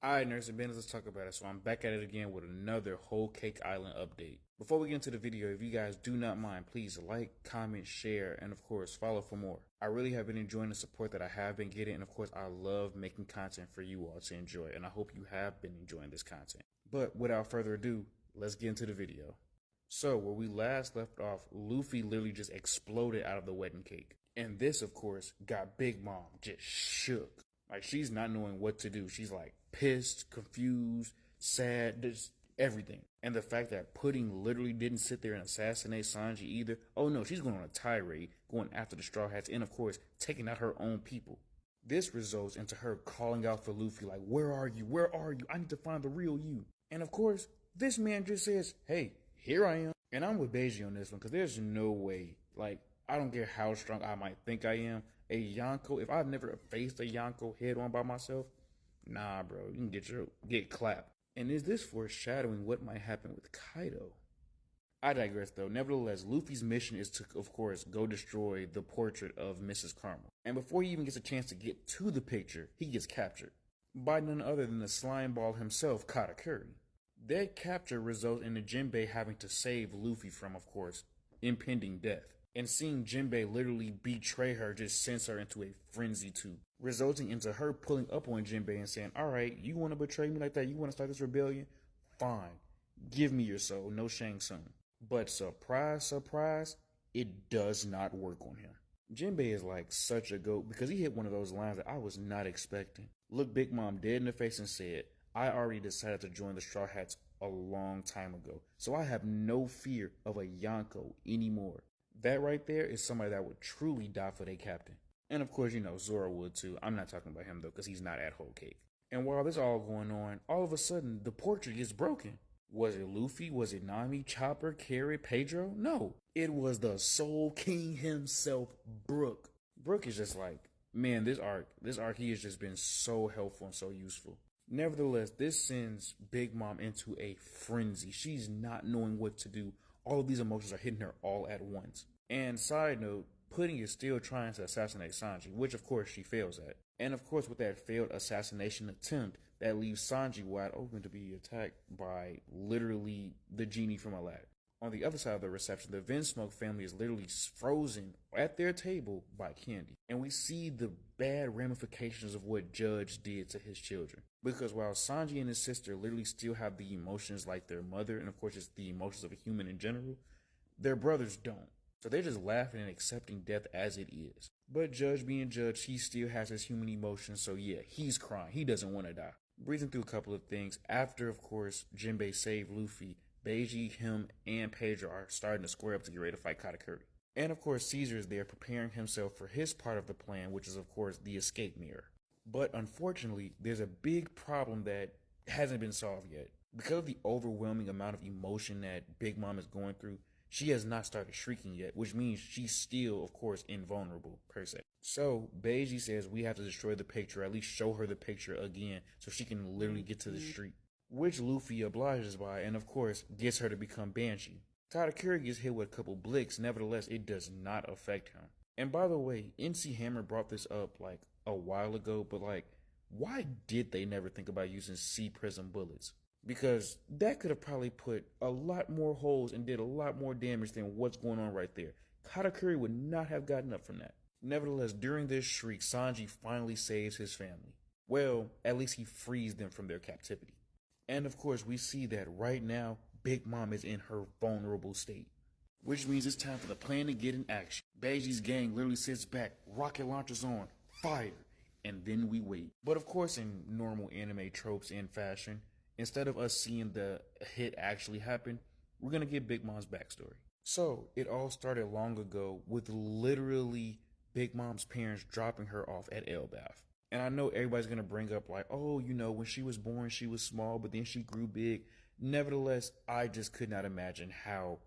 Alright, Nerds and Benders, let's talk about it. So I'm back at it again with another Whole Cake Island update. Before we get into the video, if you guys do not mind, please like, comment, share, and of course, follow for more. I really have been enjoying the support that I have been getting, and of course, I love making content for you all to enjoy, and I hope you have been enjoying this content. But without further ado, let's get into the video. So, where we last left off, Luffy literally just exploded out of the wedding cake. And this, of course, got Big Mom just shook. Like, she's not knowing what to do. She's like pissed, confused, sad, just everything. And the fact that Pudding literally didn't sit there and assassinate Sanji either. Oh no, she's going on a tirade, going after the Straw Hats, and of course, taking out her own people. This results into her calling out for Luffy like, where are you? Where are you? I need to find the real you. And of course, this man just says, hey, here I am. And I'm with Beiji on this one, because there's no way, like, I don't care how strong I might think I am, a Yonko, if I've never faced a Yonko head on by myself, nah, bro, you can get clapped. And is this foreshadowing what might happen with Kaido? I digress though. Nevertheless, Luffy's mission is to, of course, go destroy the portrait of Mrs. Carmel. And before he even gets a chance to get to the picture, he gets captured by none other than the slime ball himself, Katakuri. That capture results in the Jinbei having to save Luffy from, of course, impending death. And seeing Jinbei literally betray her just sends her into a frenzy too, resulting into her pulling up on Jinbei and saying, alright, you want to betray me like that? You want to start this rebellion? Fine. Give me your soul, no Shang Tsung. But surprise, surprise, it does not work on him. Jinbei is like such a goat because he hit one of those lines that I was not expecting. Looked Big Mom dead in the face and said, I already decided to join the Straw Hats a long time ago, so I have no fear of a Yonko anymore. That right there is somebody that would truly die for their captain. And of course, you know, Zoro would too. I'm not talking about him though, because he's not at Whole Cake. And while this all going on, all of a sudden, the portrait gets broken. Was it Luffy? Was it Nami, Chopper, Carrot, Pedro? No. It was the Soul King himself, Brook. Brook is just like, man, this arc, he has just been so helpful and so useful. Nevertheless, this sends Big Mom into a frenzy. She's not knowing what to do. All of these emotions are hitting her all at once. And side note, Pudding is still trying to assassinate Sanji, which of course she fails at. And of course with that failed assassination attempt, that leaves Sanji wide open to be attacked by literally the genie from Aladdin. On the other side of the reception, the Vinsmoke family is literally frozen at their table by Candy. And we see the bad ramifications of what Judge did to his children. Because while Sanji and his sister literally still have the emotions like their mother, and of course it's the emotions of a human in general, their brothers don't. So they're just laughing and accepting death as it is. But Judge being Judge, he still has his human emotions, so yeah, he's crying. He doesn't want to die. Breathing through a couple of things, after of course Jinbei saved Luffy, Beiji, him, and Pedro are starting to square up to get ready to fight Katakuri. And of course Caesar is there preparing himself for his part of the plan, which is of course the escape mirror. But unfortunately, there's a big problem that hasn't been solved yet. Because of the overwhelming amount of emotion that Big Mom is going through, she has not started shrieking yet, which means she's still, of course, invulnerable, per se. So, Beiji says we have to destroy the picture, at least show her the picture again, so she can literally get to the street. Which Luffy obliges by, and of course, gets her to become Banshee. Katakuri gets hit with a couple blicks, nevertheless, it does not affect him. And by the way, MC Hammer brought this up, like, a while ago, but like, why did they never think about using C-Prism bullets? Because that could have probably put a lot more holes and did a lot more damage than what's going on right there. Katakuri would not have gotten up from that. Nevertheless, during this shriek, Sanji finally saves his family. Well, at least he frees them from their captivity. And of course, we see that right now, Big Mom is in her vulnerable state. Which means it's time for the plan to get in action. Beiji's gang literally sits back, rocket launchers on, fire, and then we wait. But of course, in normal anime tropes and fashion, instead of us seeing the hit actually happen, we're going to get Big Mom's backstory. So, it all started long ago with literally Big Mom's parents dropping her off at Elbaf. And I know everybody's going to bring up like, oh, you know, when she was born, she was small, but then she grew big. Nevertheless, I just could not imagine how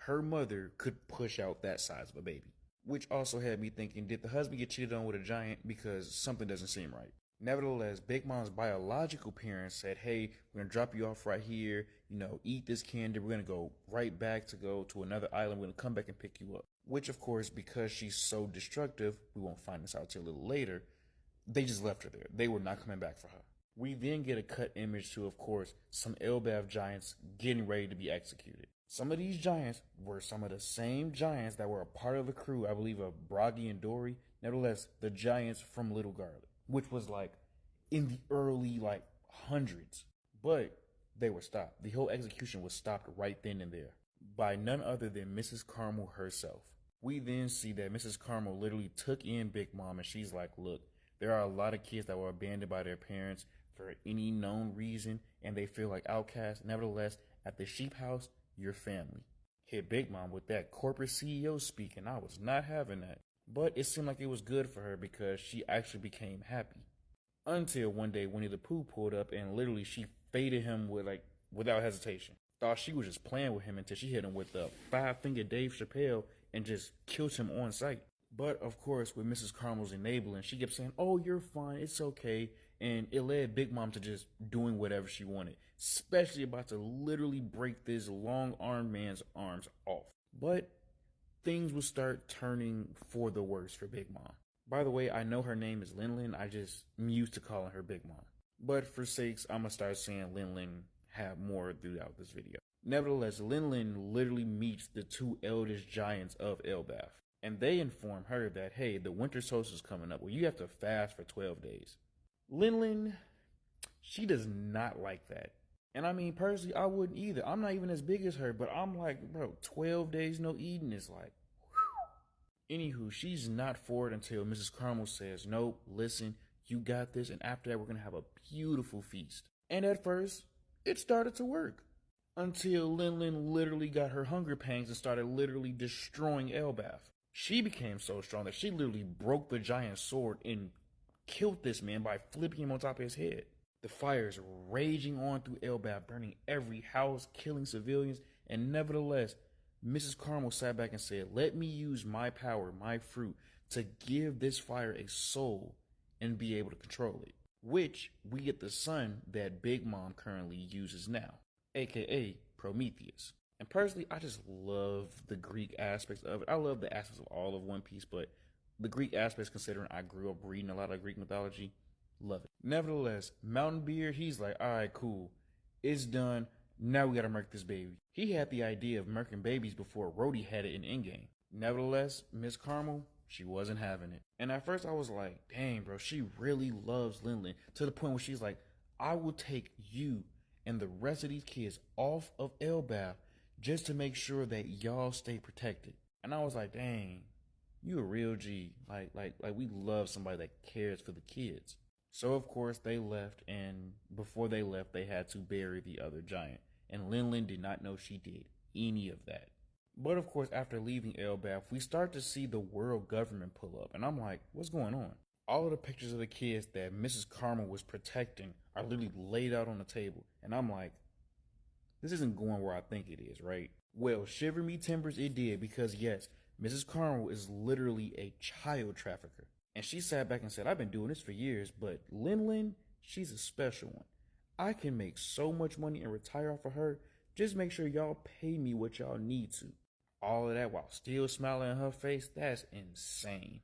her mother could push out that size of a baby. Which also had me thinking, did the husband get cheated on with a giant? Because something doesn't seem right. Nevertheless, Big Mom's biological parents said, hey, we're going to drop you off right here, you know, eat this candy, we're going to go right back to go to another island, we're going to come back and pick you up. Which, of course, because she's so destructive, we won't find this out till a little later, they just left her there. They were not coming back for her. We then get a cut image to, of course, some Elbaf giants getting ready to be executed. Some of these giants were some of the same giants that were a part of the crew, I believe, of Bragi and Dory. Nevertheless, the giants from Little Garlic, which was like in the early like hundreds. But they were stopped. The whole execution was stopped right then and there by none other than Mrs. Carmel herself. We then see that Mrs. Carmel literally took in Big Mom and she's like, look, there are a lot of kids that were abandoned by their parents for any known reason and they feel like outcasts. Nevertheless, at the sheep house, your family. Hit Big Mom with that corporate CEO speak, and I was not having that. But it seemed like it was good for her because she actually became happy. Until one day Winnie the Pooh pulled up and literally she faded him without hesitation. Thought she was just playing with him until she hit him with the 5-finger Dave Chappelle and just killed him on sight. But of course, with Mrs. Carmel's enabling, she kept saying, oh, you're fine, it's okay. And it led Big Mom to just doing whatever she wanted, especially about to literally break this long-armed man's arms off. But things would start turning for the worse for Big Mom. By the way, I know her name is Lin. I just am used to calling her Big Mom. But for sakes, I'm going to start saying Lin have more throughout this video. Nevertheless, Lin literally meets the two eldest giants of Elbaf. And they inform her that, hey, the winter solstice is coming up where you have to fast for 12 days. Lin, she does not like that. And I mean, personally, I wouldn't either. I'm not even as big as her, but I'm like, bro, 12 days no eating is like, whew. Anywho, she's not for it until Mrs. Carmel says, nope, listen, you got this. And after that, we're going to have a beautiful feast. And at first, it started to work. Until Lin literally got her hunger pangs and started literally destroying Elbaf. She became so strong that she literally broke the giant sword and killed this man by flipping him on top of his head. The fire is raging on through Elbaf, burning every house, killing civilians, and nevertheless, Mrs. Carmel sat back and said, let me use my power, my fruit, to give this fire a soul and be able to control it. Which we get the son that Big Mom currently uses now, aka Prometheus. And personally, I just love the Greek aspects of it. I love the aspects of all of One Piece, but the Greek aspects, considering I grew up reading a lot of Greek mythology, love it. Nevertheless, Mountain Beard, he's like, all right, cool. It's done. Now we gotta murk this baby. He had the idea of murking babies before Rhodey had it in Endgame. Nevertheless, Miss Carmel, she wasn't having it. And at first I was like, dang, bro, she really loves Lin to the point where she's like, I will take you and the rest of these kids off of Elbaf just to make sure that y'all stay protected. And I was like, dang, you a real G. Like we love somebody that cares for the kids. So of course they left, and before they left, they had to bury the other giant. And Lin did not know she did any of that. But of course, after leaving Elbaf, we start to see the world government pull up. And I'm like, what's going on? All of the pictures of the kids that Mrs. Carmel was protecting are literally laid out on the table. And I'm like, this isn't going where I think it is, right? Well, shiver me timbers, it did, because yes, Mrs. Carmel is literally a child trafficker. And she sat back and said, I've been doing this for years, but Lin, she's a special one. I can make so much money and retire off of her. Just make sure y'all pay me what y'all need to. All of that while still smiling on her face, that's insane.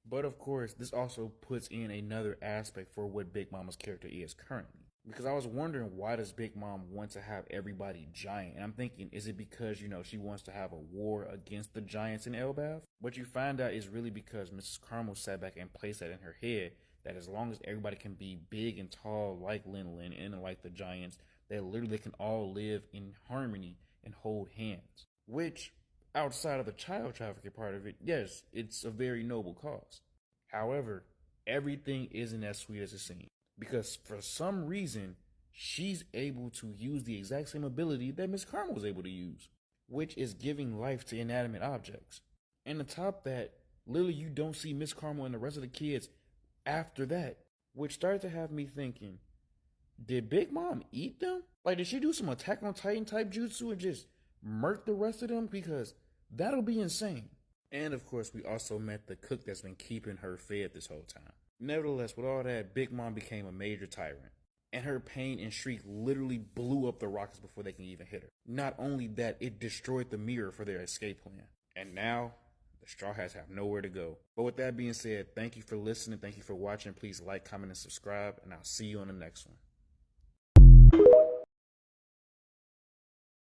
But of course, this also puts in another aspect for what Big Mama's character is currently. Because I was wondering, why does Big Mom want to have everybody giant? And I'm thinking, is it because, she wants to have a war against the giants in Elbaf? What you find out is really because Mrs. Carmel sat back and placed that in her head, that as long as everybody can be big and tall like Lin and like the giants, that literally they can all live in harmony and hold hands. Which, outside of the child trafficking part of it, yes, it's a very noble cause. However, everything isn't as sweet as it seems. Because for some reason, she's able to use the exact same ability that Miss Carmel was able to use, which is giving life to inanimate objects. And to top that, literally you don't see Miss Carmel and the rest of the kids after that, which started to have me thinking, did Big Mom eat them? Like, did she do some Attack on Titan type jutsu and just murk the rest of them? Because that'll be insane. And of course, we also met the cook that's been keeping her fed this whole time. Nevertheless, with all that, Big Mom became a major tyrant. And her pain and shriek literally blew up the rockets before they can even hit her. Not only that, it destroyed the mirror for their escape plan. And now, The Straw Hats have nowhere to go. But with that being said, thank you for listening. Thank you for watching. Please like, comment, and subscribe, and I'll see you on the next one.